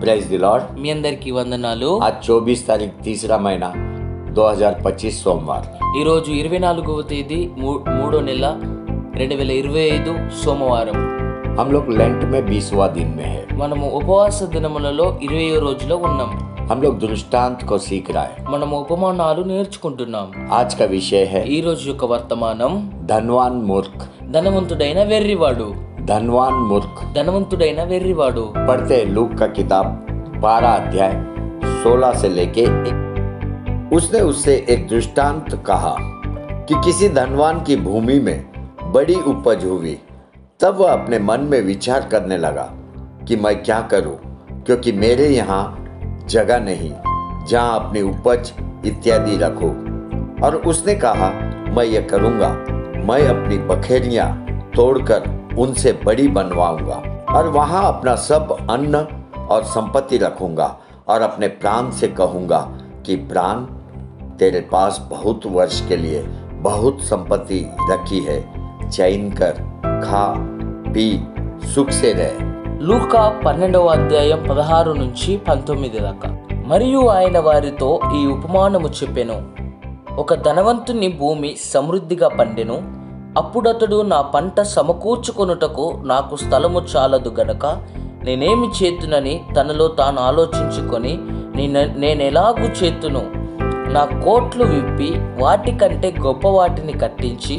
Praise the lord. మీ అందరికీ వందనాలు. आज 24 तारीख तीसरा महीना 2025 सोमवार. ఈరోజు 24వ తేదీ 3వ నెల 2025 సోమవారం. हम लोग लेंट में 20वां दिन में है. మనము ఉపవాస దినములలో 20వ రోజులో ఉన్నాం. हम लोग दृष्टांत को सीख रहा है. మనము ఉపమానాలు నేర్చుకుంటున్నాం. आज का विषय है ఈ రోజు యొక్క వర్తమానం धनवान मूर्ख. ధనవంతుడైన వెర్రివాడు. धनवान मूर्ख. ధనవంతుడైన వెర్రివాడు. पढ़ते हैं लूक का किताब 12 अध्याय 16 से लेके उसने उससे एक दृष्टांत कहा कि किसी धनवान की भूमि में बड़ी उपज हुई. तब वह अपने मन में विचार करने लगा कि मैं क्या करूं, क्योंकि मेरे यहाँ जगह नहीं जहाँ अपनी उपज इत्यादि रखूं. और उसने कहा, मैं ये करूँगा, मैं अपनी बखेरियाँ तोड़कर उनसे बड़ी बनवाऊंगा और वहाँ अपना सब अन्न और संपत्ति रखूंगा और अपने प्राण से कहूँगा कि प्राण, तेरे पास बहुत वर्ष के लिए बहुत संपत्ति रखी है, चैन कर, खा पी, सुख से रह. లూకా 12వ అధ్యాయం 16 నుంచి 19 దాకా. మరియు ఆయన వారితో ఈ ఉపమానము చెప్పెను. ఒక ధనవంతుని భూమి సమృద్ధిగా పండెను. అప్పుడతడు నా పంట సమకూర్చుకొనుటకు నాకు స్థలము చాలదు గనక నేనేమి చేతునని తనలో తాను ఆలోచించుకొని నేనెలాగూ చేతును, నా కోట్లు విప్పి వాటికంటే గొప్ప వాటిని కట్టించి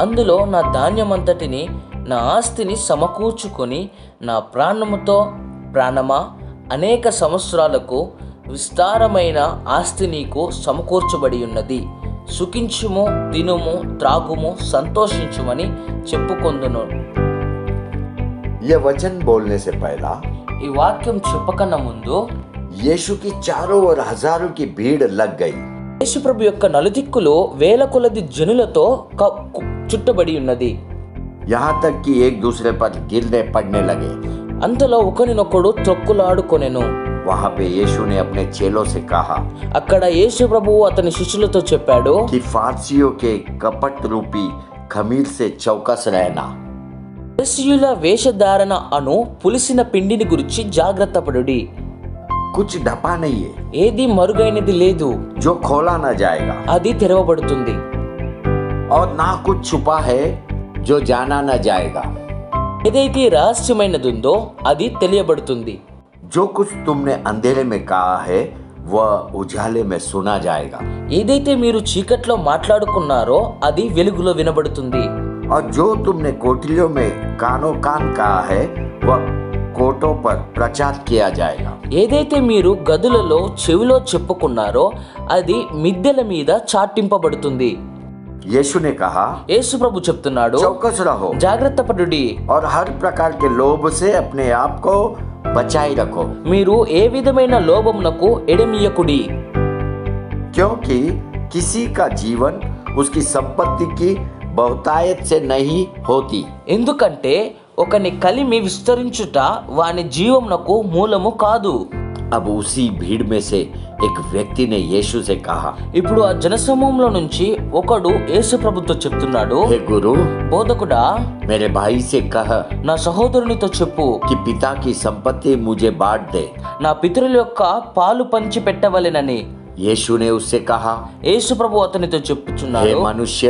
అందులో నా ధాన్యమంతటిని నా ఆస్తిని సమకూర్చుకొని నా ప్రాణమా అనేక సంవత్సరాలకు విస్తారమైన ఆస్తి నీకు సమకూర్చబడి ఉన్నది, సుఖించుము, తినుము, త్రాగుము, సంతోషించుమని చెప్పుకొందును. यह वचन बोलने से पहला ఈ వాక్యం చెప్పకన్నా ముందు यीशु की चारों ओर हजारों की भीड़ लग गई. యేసు ప్రభు యొక్క నలుదిక్కులు వేల కొలది జనులతో చుట్టబడి ఉన్నది. यहाँ तक कि एक दूसरे पर गिरने पड़ने लगे. అంతలో ఒకరినొకడు త్రొక్కులాడుకొనెను. वहाँ पे यीशु ने अपने चेलों से कहा అక్కడ యేసు ప్రభువు అతని శిష్యులతో చెప్పాడు, कि फारसियों के कपट रूपी खमीर से चौकस रहना. ఫరిసీయుల వేషధారణ అను పులిసిన పిండిని గురించి జాగ్రత్త పడుడి. कुछ ढपा नहीं है, ఏది మరుగైనది లేదు, जो खोला न जाएगा, అది తెరవబడుతుంది. और ना कुछ छुपा है जो जाना न जाएगा. ఏదైతే రహస్యమైనది ఉందో అది తెలియబడుతుంది. जो कुछ तुमने अंधेरे में कहा है वह उजाले में सुना जाएगा. ఏదైతే మీరు చీకట్లో మాట్లాడుకున్నారో అది వెలుగులో వినబడుతుంది. और जो तुमने कोठरियों में कानों कान कहा है वह कोटों पर प्रचार किया जाएगा. ఏదైతే మీరు గదులలో చెవిలో చెప్పుకున్నారో అది మిద్దెల మీద చాటింపబడుతుంది. यीशु ने कहा, యేసు ప్రభు చెప్తున్నాడు, चौकस रहो జాగ్రత్త పడుడి. और हर प्रकार के लोभ से अपने आप को बचाई रखो, మీరు ఏ విధమైన లోభమునకు ఎడమియకుడి. क्योंकि किसी का जीवन उसकी संपत्ति की बहुतायत से नहीं होती. ఎందుకంటే ఒకని కలిమి విస్తరించుట వాని జీవమునకు మూలము కాదు. अब उसी भीड़ में से एक व्यक्ति ने यीशु से कहा, ఇప్పుడు ఆ జనసమూహంలో నుంచి ఒకడు యేసు ప్రభుతో చెప్తున్నాడు, हे गुरु, బోధకుడా, मेरे भाई से कह నా సహోదరునితో చెప్పు, कि पिता की संपत्ति मुझे बांट दे. నా పితరుల యొక్క పాలు పంచి పెట్టవలెనని. यीशु ने उससे कहा, యేసు ప్రభు అతనితో हे చెప్పుచున్నాడు, मनुष्य,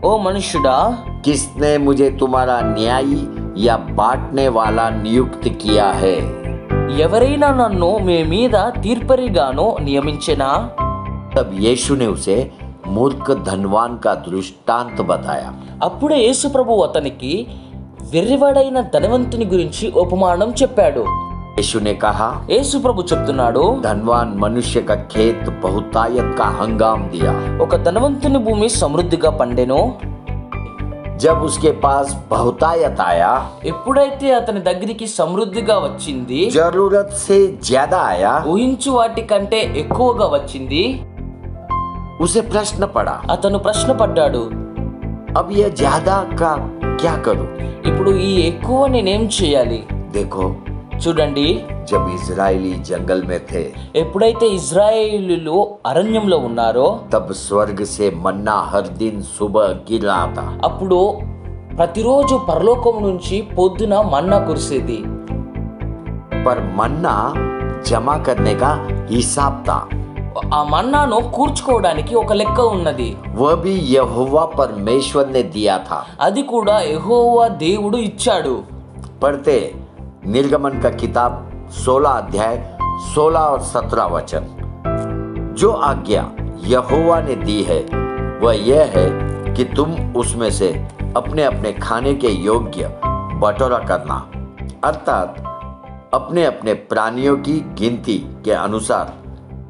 ఓ మనుష్యుడా, किसने मुझे तुम्हारा न्यायी या बांटने वाला नियुक्त किया है? ఎవరైనా నన్ను మీ మీద తీర్పరిగాను నియమించెనా? तब यीशु ने उसे मूर्ख धनवान का दृष्टांत बताया. అప్పుడే యేసు ప్రభు అతనికి వెర్రివాడైన ధనవంతుని గురించి ఉపమానం చెప్పాడు. यीशु ने कहा, యేసు ప్రభు చెప్తున్నాడు, धनवान मनुष्य का खेत बहुतायत का हंगाम दिया. ఒక ధనవంతుని భూమి సమృద్ధిగా పండెను. जब उसके पास बहुतायत आया, ఎప్పుడైతే అతని దగ్గరికి సమృద్ధిగా వచ్చింది, जरूरत से ज्यादा आया, ఊహించు వాటి కంటే ఎక్కువగా వచ్చింది, उसे प्रश्न पड़ा, అతను ప్రశ్న పడ్డాడు, अब यह ज्यादा का क्या करूं? ఇప్పుడు ఈ ఎక్కువ నేనేం చేయాలి? देखो, చూడండి, जब इजरायली जंगल में थे ఎప్పుడైతే ఇజ్రాయేలీలు అరణ్యంలో ఉన్నారో तब स्वर्ग से मन्ना हर दिन सुबह गिर रहा था. అప్పుడు ప్రతిరోజు పరలోకం నుంచి పొద్దున మన్నా కురిసేది. पर मन्ना जमा करने का हिसाब था। ఆ మన్నాను కూర్చుకోవడానికి ఒక లెక్క ఉన్నది. वह भी यहोवा परमेश्वर ने दिया था। అది కూడా యెహోవా దేవుడు ఇచ్చాడు. पढ़ते निर्गमन का किताब 16 अध्याय 16 और 17 वचन। जो आज्ञा यहोवा ने दी है वह यह है कि तुम उसमें से अपने अपने खाने के योग्य बटोरा करना, अर्थात अपने अपने प्राणियों की गिनती के अनुसार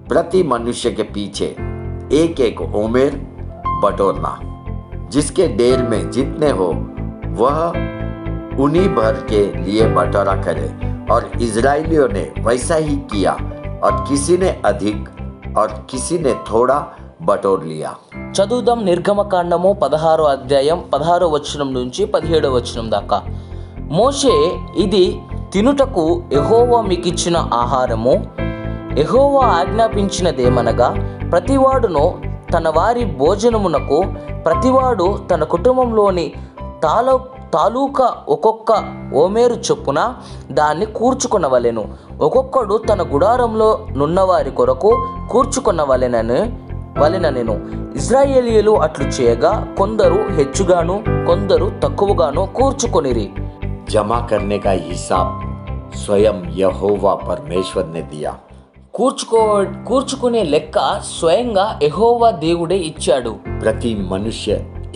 प्रति मनुष्य के पीछे एक एक ओमेर बटोरना। जिसके डेर में जितने हो वह उन्हीं भर के लिए बटोरा करे। और इजराइलियों ने वैसा ही किया, और किसी ने अधिक और किसी ने थोड़ा बटोर लिया। చదువుదాం నిర్గమకాండము 16వ అధ్యాయం 16వ వచనం నుంచి 17వ వచనం దాకా. మోషే, ఇది తినుటకు యెహోవా మీకిచ్చిన ఆహారము. యెహోవా ఆజ్ఞాపించినదేమనగా, ప్రతివాడును తన వారి భోజనమునకు ప్రతివాడు తన కుటుంబంలోని తాలూకా ఒక్కొక్క ఓమేరు చొప్పున దాన్ని కూర్చుకొనవలెను. ఒక్కొక్కడు తన గుడారంలో నున్నవారి కొరకు కూర్చుకొనవలెనను. ఇశ్రాయేలీయులు అట్లు చేయగా కొందరు హెచ్చుగాను కొందరు తక్కువగాను కూర్చుకొనిరి. जमा करने का हिसाब स्वयं यहोवा परमेश्वर ने दिया। కూర్చుకునే లెక్క స్వయంగా యెహోవా దేవుడే ఇచ్చాడు. प्रति मनुष्य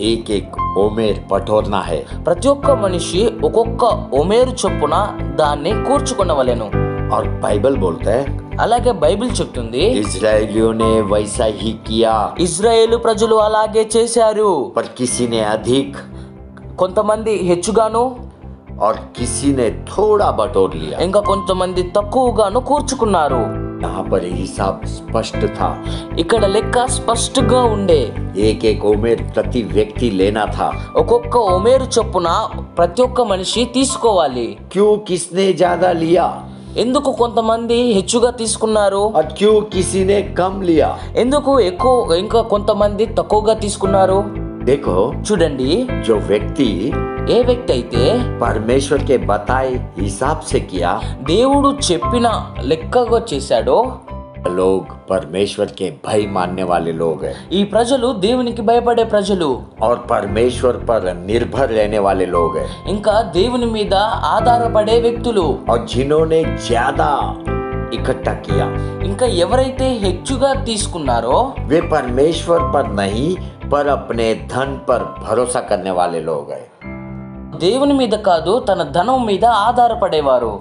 एक एक ओमेर बटोरना है। ప్రతి ఒక్క మనిషి ఒక్కొక్క ఓమేరు చొప్పున దాన్ని కూర్చుకొనవలెను. और बाइबल बोलता है అలాగే బైబిల్ చెప్తుంది, इजराइलियों ने वैसा ही किया। ఇజ్రాయేలు ప్రజలు అలాగే చేశారు. पर किसी ने अधिक కొంతమంది హెచ్చుగాను और किसी ने थोड़ा बटोर लिया। ఇంకా కొంతమంది తక్కువగాను కూర్చుకున్నారు. यहाँ पर हिसाब स्पष्ट था। ఇక్కడ లెక్క స్పష్టంగా ఉండే. एक एक ओमेर प्रति व्यक्ति लेना था। ఒక్కొక్క ఓమేరు చొప్పున ప్రతి ఒక్క మనిషి తీసుకోవాలి. क्यों किसने ज्यादा लिया ఎందుకు కొంతమంది హెచ్చుగా తీసుకున్నారు, और क्यों किसी ने कम लिया? ఎందుకు ఇంకా కొంతమంది తక్కువగా తీసుకున్నారు? देखो, చూడండి, जो व्यक्ति ఏ వ్యక్తి అయితే परमेश्वर के बताए हिसाब से किया, దేవుడు చెప్పిన లెక్కగా చేశాడో, लोग परमेश्वर के भय मानने वाले लोग हैं ఈ ప్రజలు దేవునికి భయపడే ప్రజలు, और परमेश्वर पर निर्भर रहने वाले लोग हैं, ఇంకా దేవుని మీద ఆధారపడే వ్యక్తులు. और जिन्होंने ज्यादा इकट्ठा किया ఇంకా ఎవరైతే హెచ్చుగా తీసుకున్నారో वे परमेश्वर पर नहीं पर अपने धन पर भरोसा करने वाले लोग हैं। దేవుని మీద కాదు తన ధనం మీద ఆధారపడేవారు.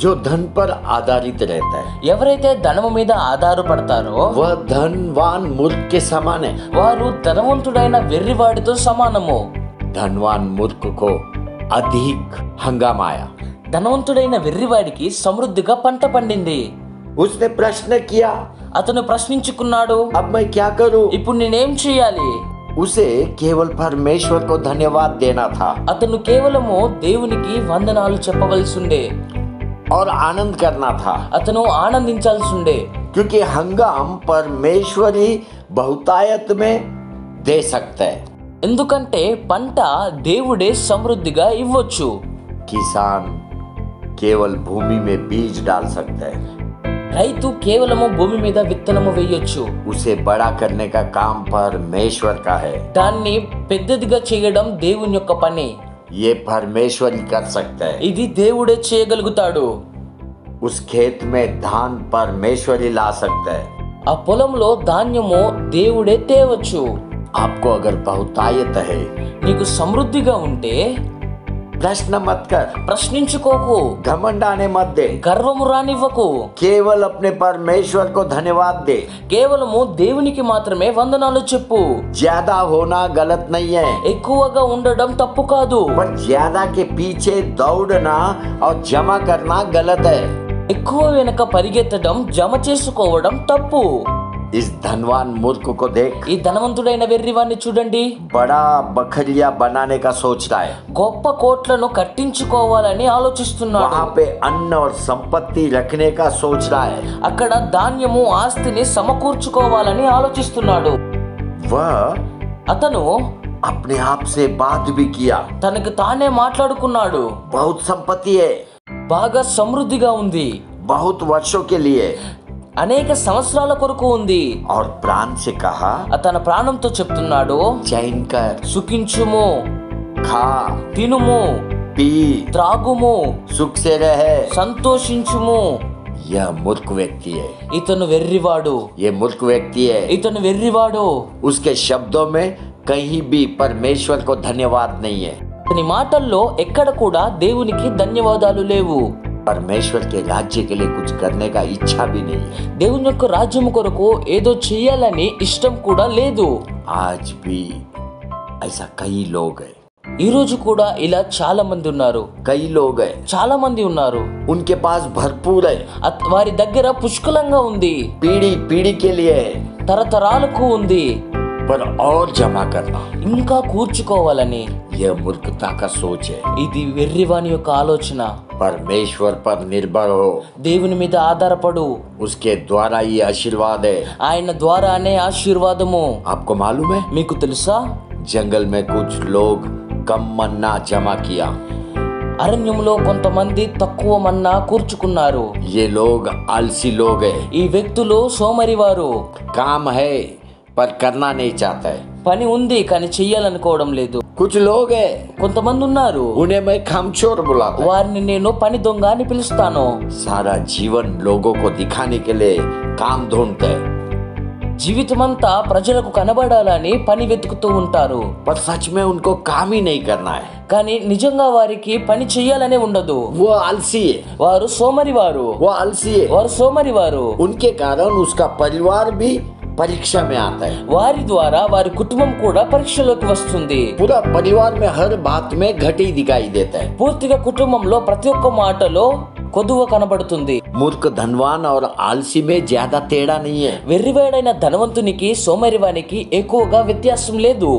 जो धन पर आधारित रहता है ఎవరైతే ధనము మీద ఆధారపడతారో वह धनवान मूर्ख के समान है। వారు ధనవంతుడైన వెర్రివాడితో సమానము. धनवान मूर्ख को अधिक हंगामा आया। ధనవంతుడైన వెర్రివాడికి సమృద్ధిగా పంట పండింది. उसने प्रश्न किया, అతను ప్రశ్నించుకున్నాడు, अब मैं क्या करूं? ఇప్పుడు నేనేం చేయాలి? उसे केवल परमेश्वर को धन्यवाद देना था అతను కేవలము దేవునికి వందనాలు చెప్పవలసిందే, और आनंद करना था, అతను ఆనందించాల్సిందే. क्योंकि हंगाम परमेश्वर ही बहुतायत में दे सकता है। ఎందుకంటే పంట దేవుడే సమృద్ధిగా ఇవ్వచ్చు. किसान केवल भूमि में बीज डाल सकता है, రైతు కేవలము భూమి మీద విత్తనము వేయొచ్చు. उसे बड़ा करने का काम परमेश्वर का है। దాన్ని పెద్దదిగా చేయడం దేవుని యొక్క పని. ये परमेश्वर ही कर सकता है। ఇది దేవుడే చేయగలుగుతాడు. उस खेत में धान परमेश्वर ही ला सकता है। ఆ పొలంలో ధాన్యము దేవుడే తేవచ్చు. आपको अगर बहुतायत है, నీకు సమృద్ధిగా ఉంటే प्रश्न मत कर, ప్రశ్నించుకోకు, घमंड आने मत दे, గర్వము రానివ్వకు. केवल अपने परमेश्वर को धन्यवाद दे। కేవలము దేవునికి మాత్రమే వందనాలు చెప్పు. ज्यादा होना गलत नहीं है, ఎక్కువగా ఉండడం తప్పు కాదు, पर ज्यादा के पीछे दौड़ना और जमा करना गलत है। ఎక్కువ వెనక పరిగెత్తడం జమ చేసుకోవడం తప్పు. इस धनवान मूर्ख को देख, ఈ ధనవంతుడైన వెర్రివాన్ని చూడండి, बड़ा बखरिया बनाने का सोच रहा है। గొప్ప కోట్లను కట్టించుకోవాలని ఆలోచిస్తున్నాడు. वहाँ पे अन्न और संपत्ति रखने का सोच रहा है। అక్కడ ధాన్యము ఆస్తిని సమకూర్చుకోవాలని ఆలోచిస్తున్నాడు. वह అతను अपने आप से बात भी किया, తనకు తానే మాట్లాడుకున్నాడు, बहुत संपत्ति है, బాగా సమృద్ధిగా ఉంది, बहुत वर्षों के लिए, అనేక సంవత్సరాల కొరకు ఉంది. और प्राण से कहा, తన ప్రాణంతో చెప్తున్నాడు, चैन कर, సుఖించుము, खा, తినుము, पी, త్రాగుము, सुख से रहे। సంతోషించుము. यह मूर्ख व्यक्ति है, ఇతను వెర్రివాడు, ये मूर्ख व्यक्ति है। ఇతను వెర్రివాడు. उसके शब्दों में कहीं भी परमेश्वर को धन्यवाद नहीं है। అతని మాటల్లో ఎక్కడ కూడా దేవునికి ధన్యవాదాలు లేవు. परमेश्वर के राज्य के लिए कुछ करने का इच्छा भी नहीं है। దేవుని యొక్క రాజ్యం కొరకు ఏదో చేయాలని ఇష్టం కూడా లేదు. आज भी ऐसा कई लोग हैं, ఈ రోజు కూడా ఇలా చాలా మంది ఉన్నారు, कई लोग हैं, చాలా మంది ఉన్నారు. उनके पास भरपूर है, వారి దగ్గర పుష్కలంగా ఉంది, पीढ़ी पीढ़ी के लिए है, తరతరాలకు ఉంది, पर और जमा करना, ఇంకా కూర్చుకోవాలని. यह मूर्खता का सोच है। ఇది వెర్రివాని యొక్క ఆలోచన. परमेश्वर पर निर्भर हो, దేవుని మీద ఆధారపడు, उसके द्वारा ही आशीर्वाद है। ఆయన ద్వారానే ఆశీర్వాదము. आपको मालूम है, మీకు తెలుసా, जंगल में कुछ लोग कम मन्ना जमा किया। అరణ్యంలో కొంతమంది తక్కువ మన్నా కూర్చుకున్నారు. ये लोग आलसी लोग हैं, ఈ వ్యక్తులు సోమరివారు. काम है पर करना नहीं चाहता है। పని ఉంది కానీ చెయ్యాలనుకోవడం లేదు. कुछ लोग हैं, కొంతమంది ఉన్నారు, उन्हें मैं खामचोर बुलाता हूं। వారిని నేను పని దొంగ అని పిలుస్తాను. सारा जीवन लोगों को दिखाने के लिए काम ढूंढते हैं, జీవితమంతా ప్రజలకు కనబడాలని పని వెతుకుతూ ఉంటారు. पर सच में उनको काम ही नहीं करना है। కానీ నిజంగా వారికి పని చెయ్యాలనే ఉండదు. वो आलसी है, వారు సోమరివారు, वो आलसी है। వారు సోమరివారు. उनके कारण उसका परिवार भी परीक्षा में आता है। వారి ద్వారా వారి కుటుంబం కూడా పరీక్షలోకి వస్తుంది. पूरा परिवार में हर बात में घटी दिखाई देता है। పూర్తిగా కుటుంబంలో ప్రతి ఒక్క మాటలో కొదువ కనబడుతుంది. मूर्ख धनवान और आलसी में ज्यादा टेढ़ा नहीं है। వెర్రివాడైన ధనవంతునికి సోమరివానికి ఎక్కువగా వ్యత్యాసం లేదు.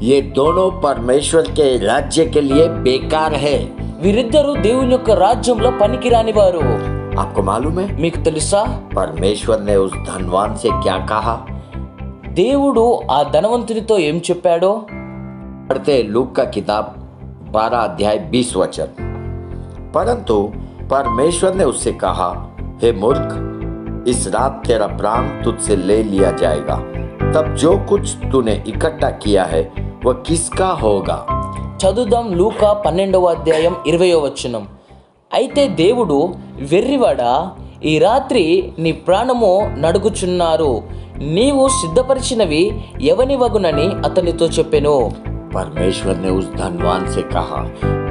ये दोनों परमेश्वर के राज्य के लिए बेकार है। వీరిద్దరూ దేవుని యొక్క రాజ్యంలో పనికిరాని వారు. आपको मालूम है, మీకు తెలుసా, परमेश्वर ने उस धनवान से क्या कहा? దేవుడు ఆ ధనవంతునితో ఏం చెప్పాడో पढ़ते लूक का किताब 12 अध्याय 20 वचन। परंतु परमेश्वर ने उससे कहा, हे मूर्ख, इस रात तेरा प्राण तुझसे ले लिया जाएगा, तब जो कुछ तूने इकट्ठा किया है वह किसका होगा? చదువుదాం. లూకా 12వ అధ్యాయం 20వ వచనం. అయితే దేవుడు, వెర్రివాడా, ఈ రాత్రి నీ ప్రాణము నడుగుచున్నారు, నీవు సిద్ధపరిచినవి ఎవని వగునని అతనితో చెప్పెను. परमेश्वर ने उस धनवान से कहा,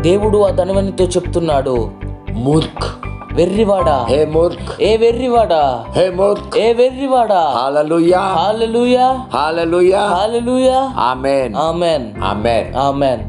దేవుడు ఆ ధనవంతునితో చెప్తున్నాడు, मूर्ख, వెర్రివాడా, हे मूर्ख, ఏ వెర్రివాడా, हे मूर्ख। ఏ వెర్రివాడా. हालेलुया, హల్లెలూయా, हालेलुया, హల్లెలూయా, आमेन, ఆమేన్, आमेन। ఆమేన్.